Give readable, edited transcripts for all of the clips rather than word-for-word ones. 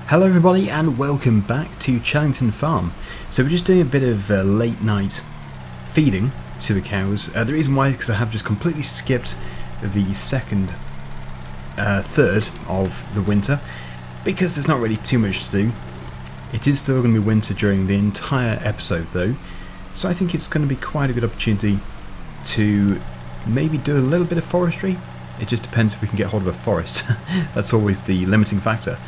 Hello everybody and welcome back to Chellington Farm. So we're just doing a bit of late night feeding to the cows. The reason why is because I have just completely skipped the third of the winter because there's not really too much to do. It is still going to be winter during the entire episode though, so I think it's going to be quite a good opportunity to maybe do a little bit of forestry. It just depends if we can get hold of a forest. That's always the limiting factor.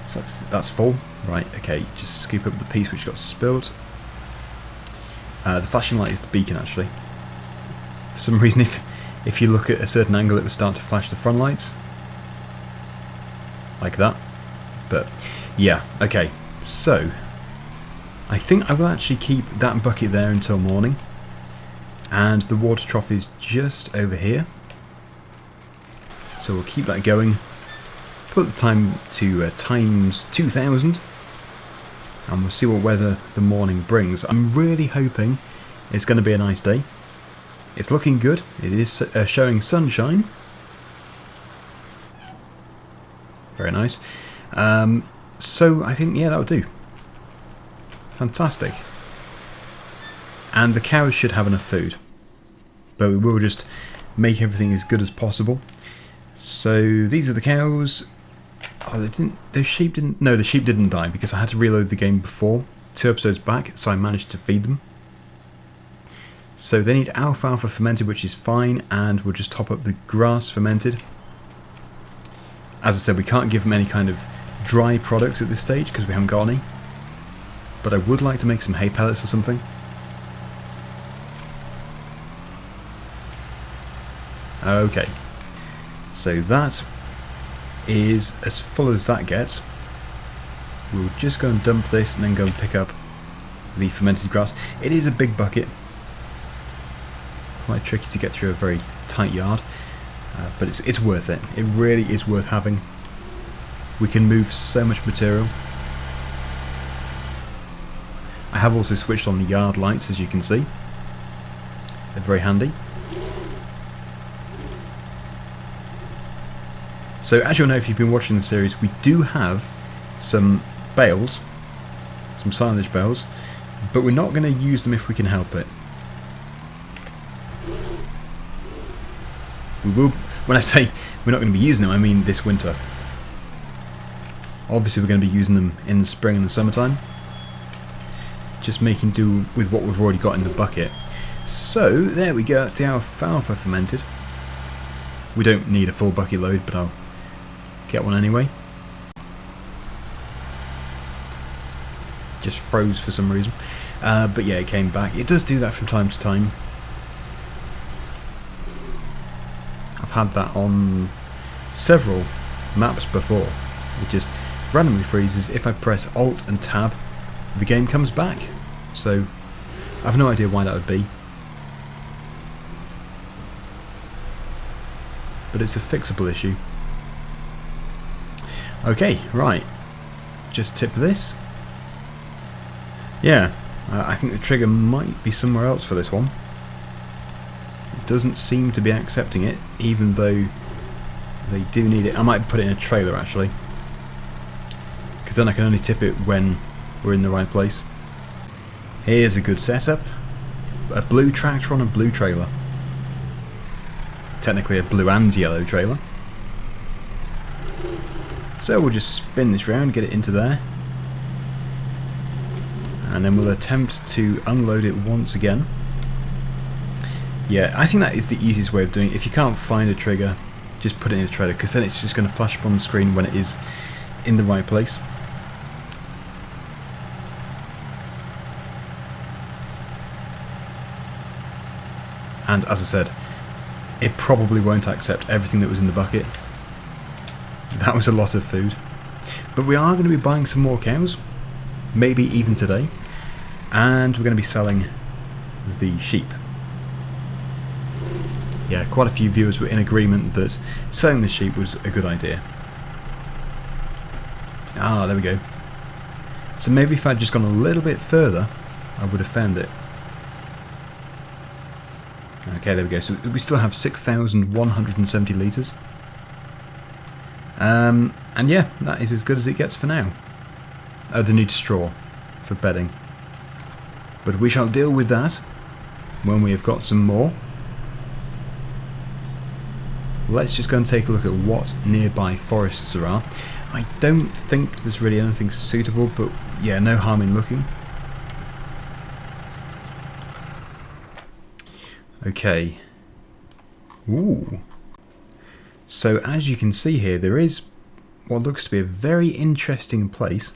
So that's full. Right, okay, just scoop up the piece which got spilled. The flashing light is the beacon actually. For some reason if you look at a certain angle it will start to flash the front lights. Like that. But yeah, okay. So I think I will actually keep that bucket there until morning. And the water trough is just over here. So we'll keep that going. Put the time to times 2000 and we'll see what weather the morning brings. I'm really hoping it's going to be a nice day. It's looking good. It is showing sunshine. Very nice. So I think, yeah, that'll do. Fantastic. And the cows should have enough food. But we will just make everything as good as possible. So these are the cows. Oh, the sheep didn't die because I had to reload the game before, 2 episodes back, so I managed to feed them. So they need alfalfa fermented, which is fine, and we'll just top up the grass fermented. As I said, we can't give them any kind of dry products at this stage because we haven't got any. But I would like to make some hay pellets or something. Okay, so that is as full as that gets. We'll just go and dump this and then go and pick up the fermented grass. It is a big bucket, quite tricky to get through a very tight yard, but it's worth it. It really is worth having. We can move so much material. I have also switched on the yard lights, as you can see. They're very handy. So as you'll know if you've been watching the series, we do have some bales, some silage bales, but we're not going to use them if we can help it. We will, when I say we're not going to be using them, I mean this winter. Obviously we're going to be using them in the spring and the summertime. Just making do with what we've already got in the bucket. So there we go, that's the alfalfa fermented. We don't need a full bucket load, but I'll get one anyway. Just froze for some reason. But yeah, it came back. It does do that from time to time. I've had that on several maps before. It just randomly freezes. If I press Alt and Tab, the game comes back. So I have no idea why that would be. But it's a fixable issue. Okay, right. Just tip this. Yeah, I think the trigger might be somewhere else for this one. It doesn't seem to be accepting it, even though they do need it. I might put it in a trailer actually, because then I can only tip it when we're in the right place. Here's a good setup. A blue tractor on a blue trailer. Technically a blue and yellow trailer. So we'll just spin this round, get it into there, and then we'll attempt to unload it once again. Yeah, I think that is the easiest way of doing it. If you can't find a trigger, just put it in a trailer, because then it's just going to flash up on the screen when it is in the right place. And as I said, it probably won't accept everything that was in the bucket. That was a lot of food. But we are going to be buying some more cows, maybe even today, and we're going to be selling the sheep. Yeah, quite a few viewers were in agreement that selling the sheep was a good idea. Ah, there we go. So maybe if I'd just gone a little bit further, I would have found it. Okay, there we go. So we still have 6,170 litres. And yeah, that is as good as it gets for now. Oh, they need straw for bedding. But we shall deal with that when we have got some more. Let's just go and take a look at what nearby forests there are. I don't think there's really anything suitable, but yeah, no harm in looking. Okay. Ooh. So as you can see here, there is what looks to be a very interesting place.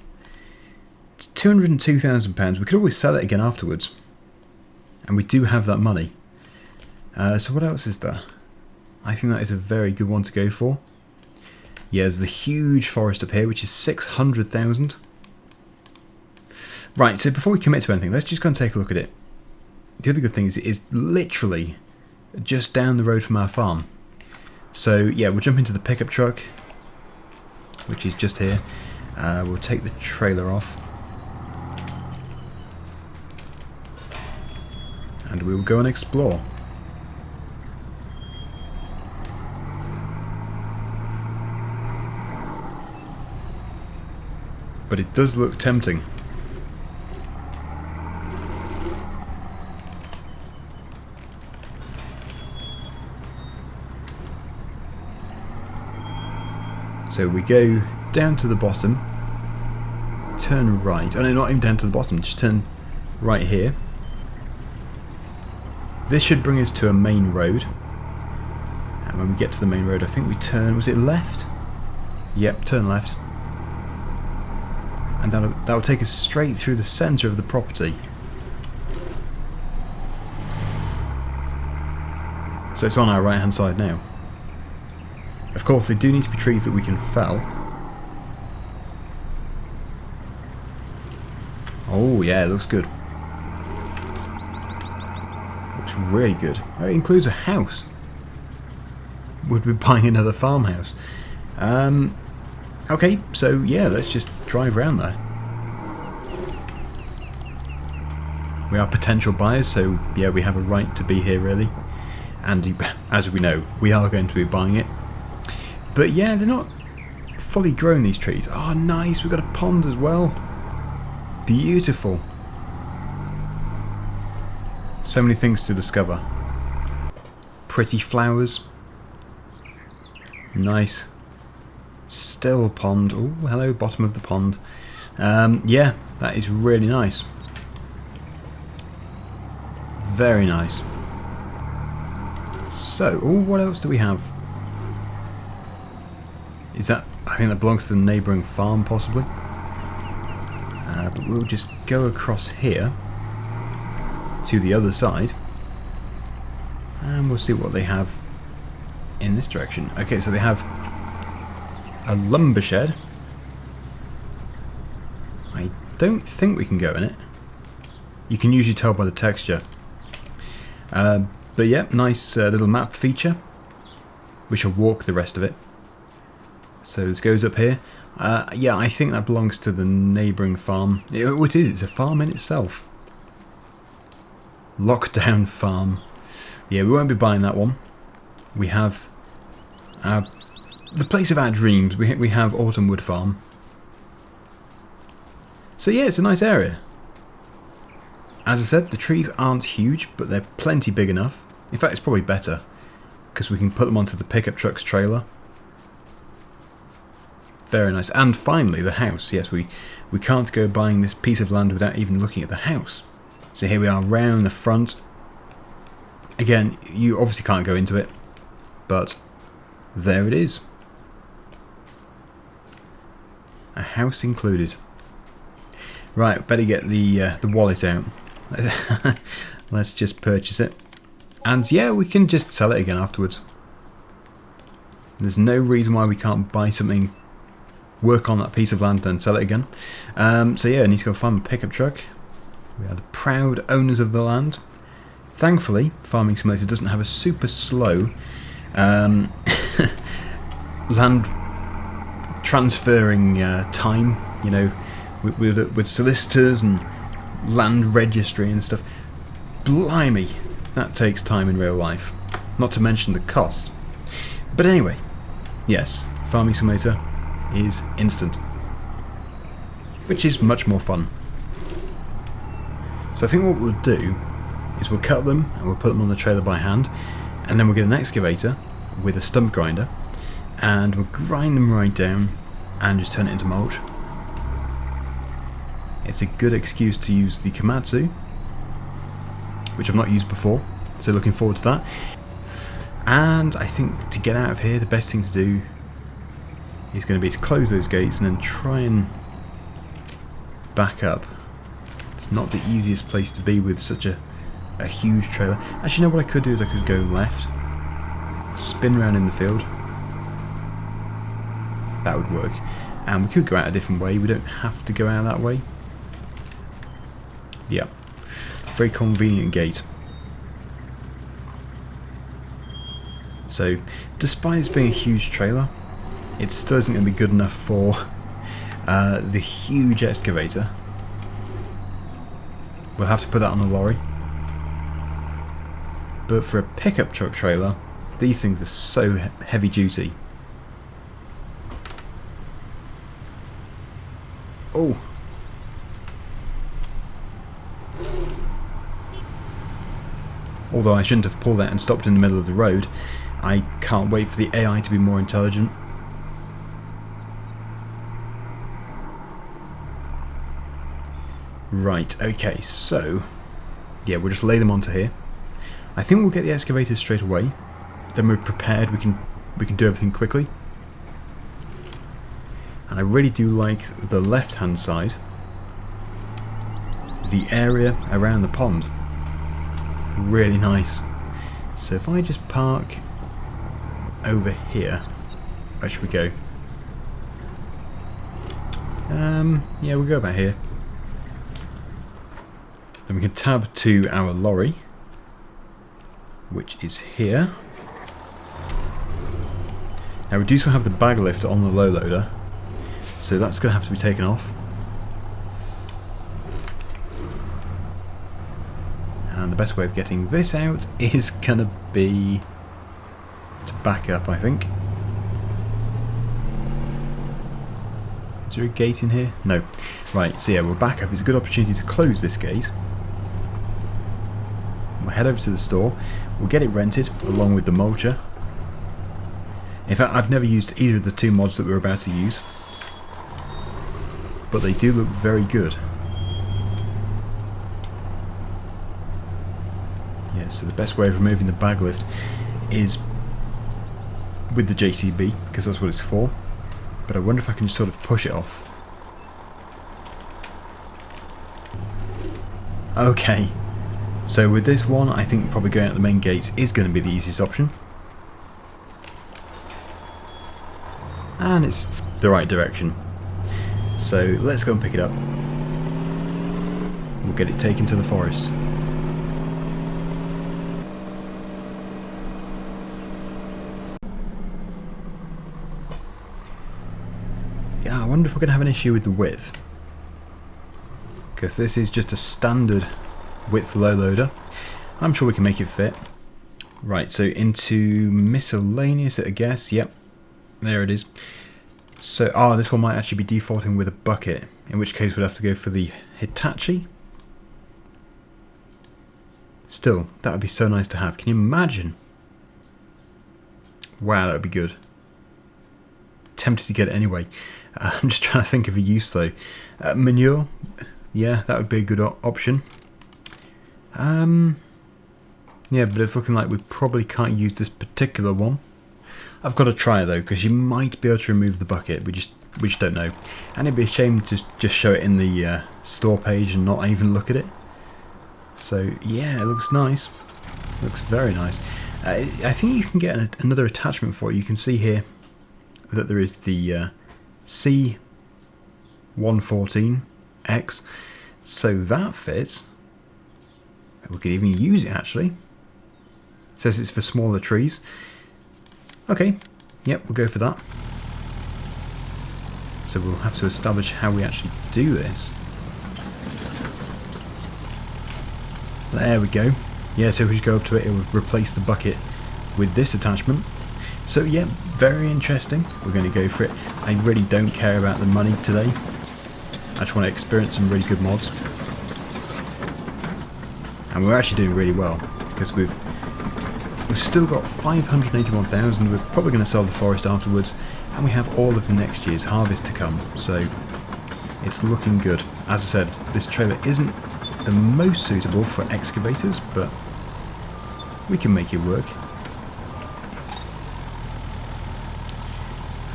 It's £202,000. We could always sell it again afterwards. And we do have that money. So what else is there? I think that is a very good one to go for. Yeah, there's the huge forest up here, which is 600,000. Right, so before we commit to anything, let's just go and take a look at it. The other good thing is it is literally just down the road from our farm. So yeah, we'll jump into the pickup truck, which is just here. We'll take the trailer off. And we will go and explore. But it does look tempting. So we go down to the bottom, turn right. Oh no, not even down to the bottom, just turn right here. This should bring us to a main road. And when we get to the main road, I think we turn, was it left? Yep, turn left. And that'll take us straight through the centre of the property. So it's on our right hand side now. Of course, they do need to be trees that we can fell. Oh yeah, it looks good. Looks really good. Oh, it includes a house. Would be buying another farmhouse. Okay, so yeah, let's just drive around there. We are potential buyers, so yeah, we have a right to be here really. And as we know, we are going to be buying it. But yeah, they're not fully grown, these trees. Oh nice, we've got a pond as well. Beautiful. So many things to discover. Pretty flowers. Nice. Still a pond. Oh, hello, bottom of the pond. Yeah, that is really nice. Very nice. So, oh, what else do we have? Is that, I think that belongs to the neighbouring farm, possibly. But we'll just go across here to the other side. And we'll see what they have in this direction. Okay, so they have a lumber shed. I don't think we can go in it. You can usually tell by the texture. But yeah, nice little map feature. We shall walk the rest of it. So this goes up here. Yeah, I think that belongs to the neighbouring farm. It is, it's a farm in itself. Lockdown farm. Yeah, we won't be buying that one. We have the place of our dreams. We have Autumnwood Farm. So yeah, it's a nice area. As I said, the trees aren't huge, but they're plenty big enough. In fact, it's probably better, because we can put them onto the pickup truck's trailer. Very nice. And finally, the house. Yes, we can't go buying this piece of land without even looking at the house. So here we are, round the front. Again, you obviously can't go into it, but there it is. A house included. Right, better get the wallet out. Let's just purchase it. And yeah, we can just sell it again afterwards. There's no reason why we can't buy something, work on that piece of land and sell it again. So yeah, I need to go find my pickup truck. We are the proud owners of the land. Thankfully, Farming Simulator doesn't have a super slow land transferring time, you know, with solicitors and land registry and stuff. Blimey, that takes time in real life. Not to mention the cost. But anyway, yes, Farming Simulator is instant. which is much more fun. So I think what we'll do is we'll cut them and we'll put them on the trailer by hand, and then we'll get an excavator with a stump grinder and we'll grind them right down and just turn it into mulch. It's a good excuse to use the Komatsu, which I've not used before, so looking forward to that. And I think to get out of here, the best thing to do is going to be to close those gates and then try and back up. It's not the easiest place to be with such a huge trailer. Actually, you know what I could do is I could go left, spin around in the field. That would work. And we could go out a different way. We don't have to go out that way. Yeah. Very convenient gate. So, despite it being a huge trailer, it still isn't going to be good enough for the huge excavator. We'll have to put that on a lorry. But for a pickup truck trailer, these things are so heavy duty. Oh! Although I shouldn't have pulled that and stopped in the middle of the road, I can't wait for the AI to be more intelligent. Right, okay, so yeah, we'll just lay them onto here. I think we'll get the excavators straight away. Then we're prepared, we can do everything quickly. And I really do like the left hand side, the area around the pond. Really nice. So if I just park over here, where should we go? Yeah, we'll go about here. Then we can tab to our lorry, which is here. Now we do still have the bag lift on the low loader, so that's going to have to be taken off. And the best way of getting this out is going to be to back up, I think. Is there a gate in here? No. Right, so yeah, we'll back up. It's a good opportunity to close this gate. We'll head over to the store. We'll get it rented along with the mulcher. In fact, I've never used either of the two mods that we're about to use, but they do look very good. Yeah, so the best way of removing the bag lift is with the JCB, because that's what it's for. But I wonder if I can just sort of push it off. Okay, so with this one, I think probably going out the main gates is going to be the easiest option. And it's the right direction. So let's go and pick it up. We'll get it taken to the forest. Yeah, I wonder if we're going to have an issue with the width, because this is just a standard width low loader. I'm sure we can make it fit. Right, so into miscellaneous, I guess. Yep, there it is. So, this one might actually be defaulting with a bucket, in which case we'd have to go for the Hitachi. Still, that would be so nice to have. Can you imagine? Wow, that would be good. Tempted to get it anyway. I'm just trying to think of a use though. Manure, yeah, that would be a good option. Yeah, but it's looking like we probably can't use this particular one. I've got to try though, because you might be able to remove the bucket. We just don't know, and it'd be a shame to just show it in the store page and not even look at it. So yeah, it looks nice. Looks very nice. I think you can get another attachment for it. You can see here that there is the C114X, so that fits. We could even use it actually. It says it's for smaller trees. Okay, yep, we'll go for that. So we'll have to establish how we actually do this. There we go. Yeah, so if we just go up to it, it will replace the bucket with this attachment. So yeah, very interesting. We're going to go for it. I really don't care about the money today. I just want to experience some really good mods. And we're actually doing really well, because we've still got 581,000. We're probably going to sell the forest afterwards, and we have all of next year's harvest to come, so it's looking good. As I said, this trailer isn't the most suitable for excavators, but we can make it work.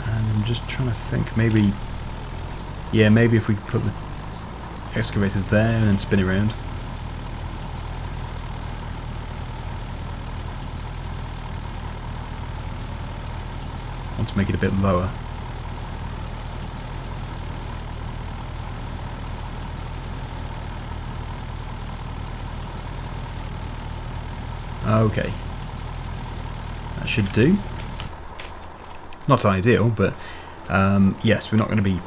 And I'm just trying to think, maybe, yeah, maybe if we put the excavator there and then spin it around. I want to make it a bit lower. Okay, that should do. Not ideal, but yes, we're not going to be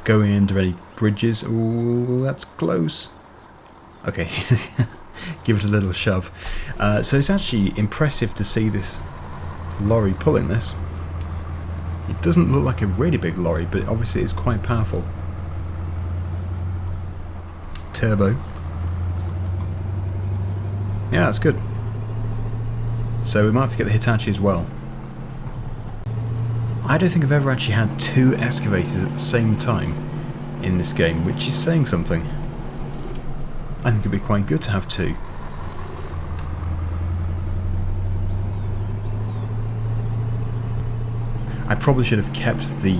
going under any bridges. Ooh, that's close. Okay, give it a little shove. So it's actually impressive to see this lorry pulling this. It doesn't look like a really big lorry, but obviously it's quite powerful. Turbo. Yeah, that's good. So we might have to get the Hitachi as well. I don't think I've ever actually had two excavators at the same time in this game, which is saying something. I think it'd be quite good to have two. I probably should have kept the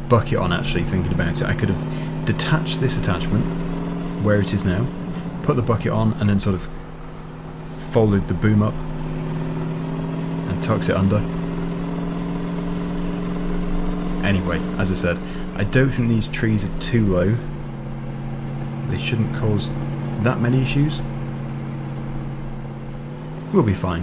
bucket on, actually, thinking about it. I could have detached this attachment where it is now, put the bucket on, and then sort of folded the boom up and tucked it under. Anyway, as I said, I don't think these trees are too low. They shouldn't cause that many issues. We'll be fine.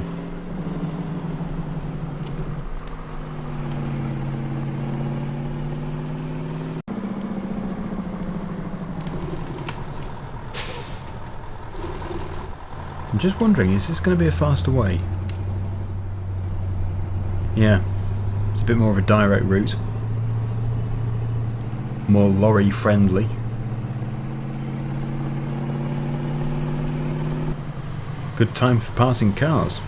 I'm just wondering, is this going to be a faster way? Yeah, it's a bit more of a direct route. More lorry friendly. Good time for passing cars.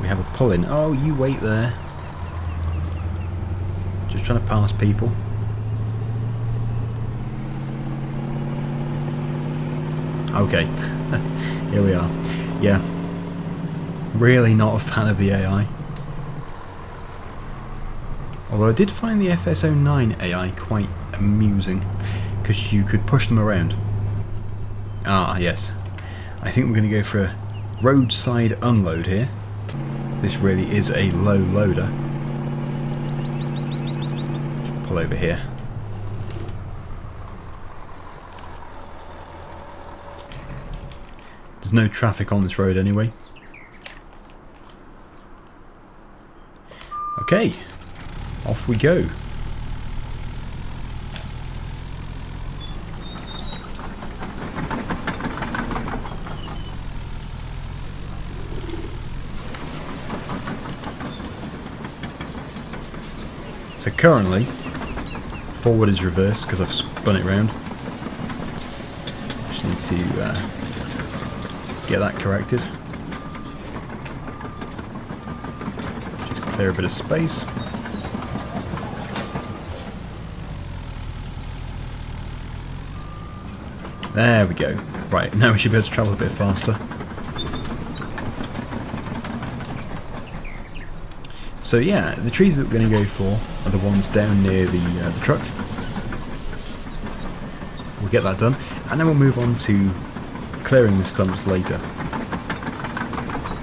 We have a pull-in. Oh, you wait there. Just trying to pass people. Okay, here we are. Yeah, really not a fan of the AI. Although I did find the FS19 AI quite amusing, because you could push them around. Ah, yes. I think we're going to go for a roadside unload here. This really is a low loader. Just pull over here. There's no traffic on this road anyway. Okay, off we go. So currently, forward is reversed because I've spun it round. Just need to get that corrected. Just clear a bit of space. There we go. Right, now we should be able to travel a bit faster. So yeah, the trees that we're going to go for are the ones down near the truck. We'll get that done, and then we'll move on to clearing the stumps later.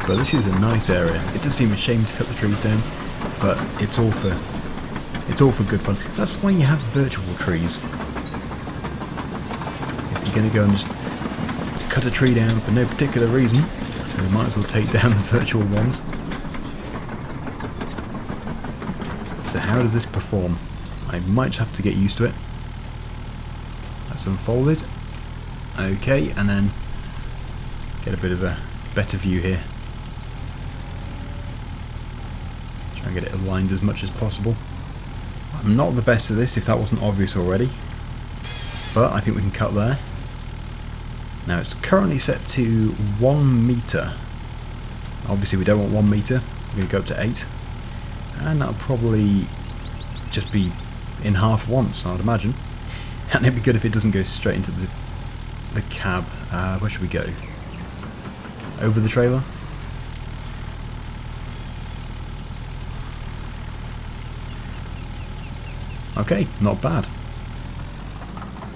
But this is a nice area. It does seem a shame to cut the trees down, but it's all for good fun. That's why you have virtual trees. If you're going to go and just cut a tree down for no particular reason, you might as well take down the virtual ones. So how does this perform? I might have to get used to it. That's unfolded. Okay, and then get a bit of a better view here. Try and get it aligned as much as possible. I'm not the best at this, if that wasn't obvious already. but I think we can cut there. Now it's currently set to 1 metre. Obviously we don't want 1 metre, we're going to go up to 8. And that'll probably just be in half once, I would imagine. And it'd be good if it doesn't go straight into the cab. Where should we go? Over the trailer? Okay, not bad.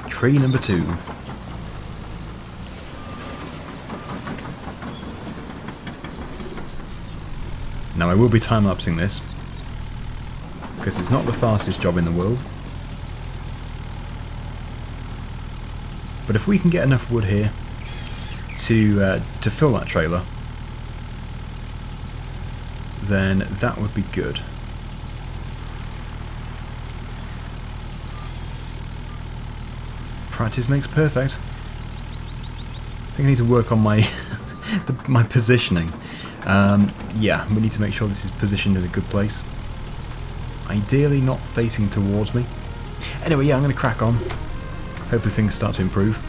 Tree number 2. Now I will be time-lapsing this, because it's not the fastest job in the world. But if we can get enough wood here to fill that trailer, then that would be good. Practice makes perfect. I think I need to work on my my positioning. Yeah, we need to make sure this is positioned in a good place. Ideally not facing towards me. Anyway, yeah, I'm going to crack on. Hopefully things start to improve.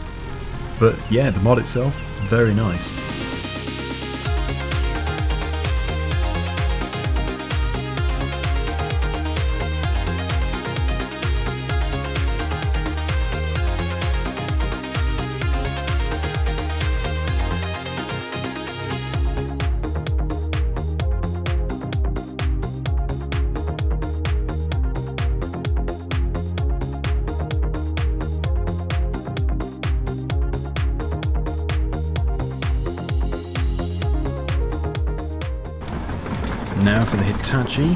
But yeah, the mod itself, very nice. Now for the Hitachi.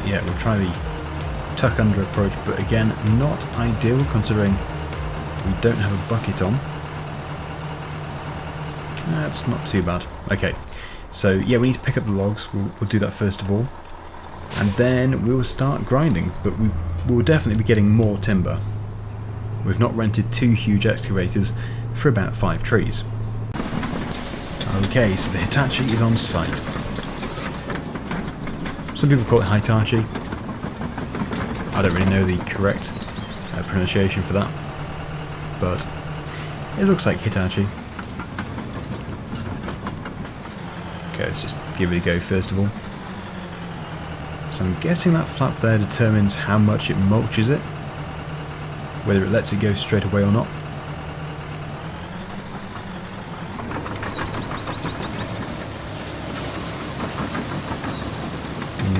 Yeah, we'll try the tuck under approach, but again, not ideal considering we don't have a bucket on. That's not too bad. Okay, so yeah, we need to pick up the logs. We'll do that first of all, and then we'll start grinding. But we will definitely be getting more timber. We've not rented 2 huge excavators for about 5 trees. Okay, so the Hitachi is on site. Some people call it Hitachi. I don't really know the correct pronunciation for that, but it looks like Hitachi. Okay, let's just give it a go first of all. So I'm guessing that flap there determines how much it mulches it, whether it lets it go straight away or not.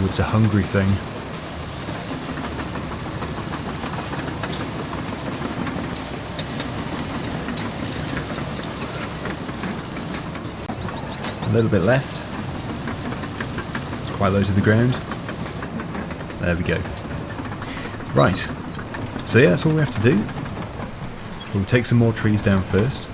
It's a hungry thing. A little bit left. It's quite low to the ground. There we go. Right. So yeah, that's all we have to do. We'll take some more trees down first.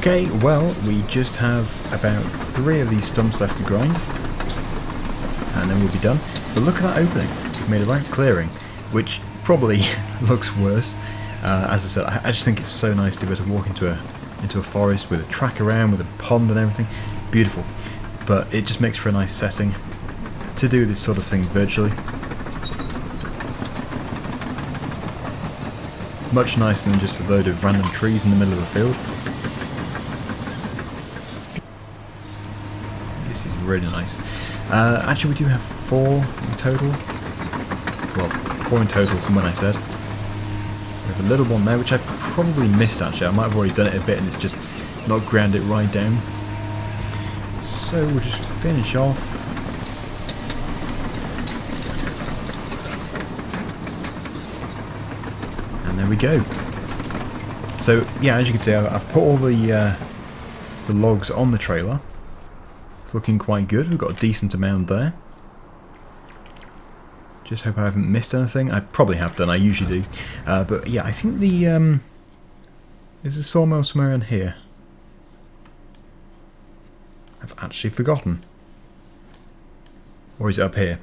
Okay, well, we just have about 3 of these stumps left to grind, and then we'll be done. But look at that opening. We've made a right clearing, which probably looks worse. As I said, I just think it's so nice to be able to walk into a forest with a track around, with a pond and everything. Beautiful. But it just makes for a nice setting to do this sort of thing virtually. Much nicer than just a load of random trees in the middle of a field. This is really nice. Actually, we do have 4 in total. Well, 4 in total from when I said. We have a little one there, which I probably missed actually. I might have already done it a bit and it's just not ground it right down. So we'll just finish off. And there we go. So yeah, as you can see, I've put all the logs on the trailer. It's looking quite good. We've got a decent amount there. Just hope I haven't missed anything. I probably have done, I usually do. But yeah, I think there's a sawmill somewhere in here. I've actually forgotten. Or is it up here?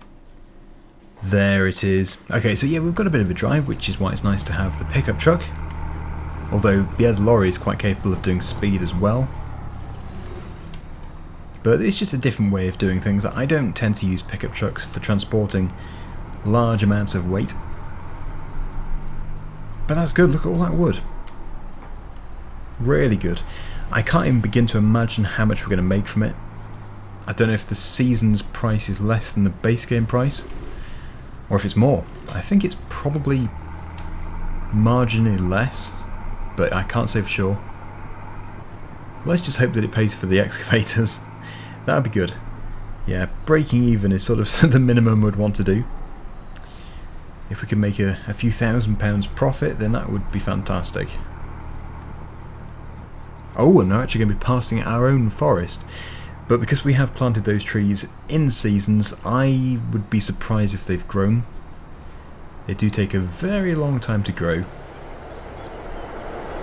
There it is. Okay, so yeah, we've got a bit of a drive, which is why it's nice to have the pickup truck. Although, yeah, the lorry is quite capable of doing speed as well. But it's just a different way of doing things. I don't tend to use pickup trucks for transporting large amounts of weight. But that's good, look at all that wood. Really good. I can't even begin to imagine how much we're going to make from it. I don't know if the season's price is less than the base game price, or if it's more. I think it's probably marginally less, but I can't say for sure. Let's just hope that it pays for the excavators. That would be good. Yeah, breaking even is sort of the minimum we'd want to do. If we could make a few £1,000 profit, then that would be fantastic. Oh, and we're actually going to be passing our own forest. But because we have planted those trees in seasons, I would be surprised if they've grown. They do take a very long time to grow.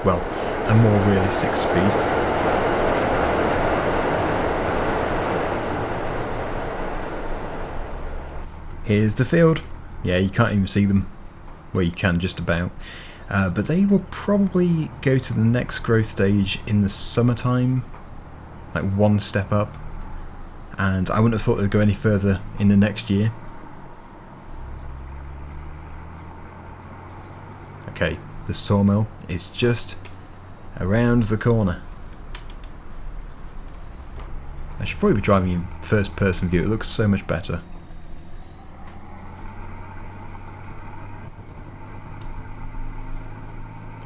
Well, a more realistic speed. Here's the field. Yeah, you can't even see them. Well, you can just about. But they will probably go to the next growth stage in the summertime. Like one step up. And I wouldn't have thought they'd go any further in the next year. Okay, the sawmill is just around the corner. I should probably be driving in first person view, it looks so much better.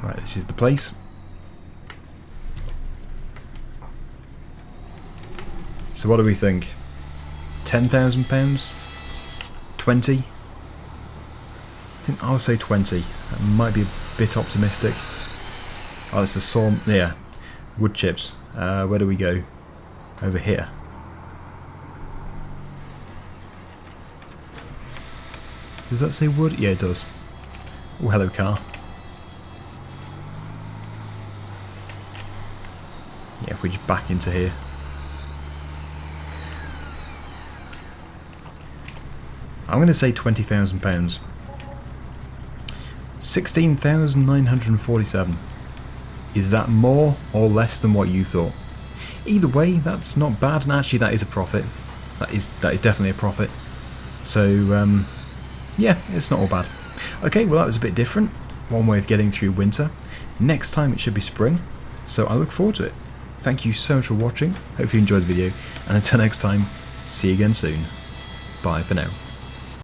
Right, this is the place. So what do we think? £10,000? 20? I think I'll say 20. That might be a bit optimistic. Oh, it's the saw. Yeah, wood chips. Where do we go? Over here. Does that say wood? Yeah, it does. Oh, hello, car. Yeah, if we just back into here. I'm going to say £20,000. 16,947. Is that more or less than what you thought? Either way, that's not bad, and actually that is a profit. That is definitely a profit. So yeah, it's not all bad. Okay, well that was a bit different. One way of getting through winter. Next time it should be spring, so I look forward to it. Thank you so much for watching. Hope you enjoyed the video, and until next time, see you again soon. Bye for now.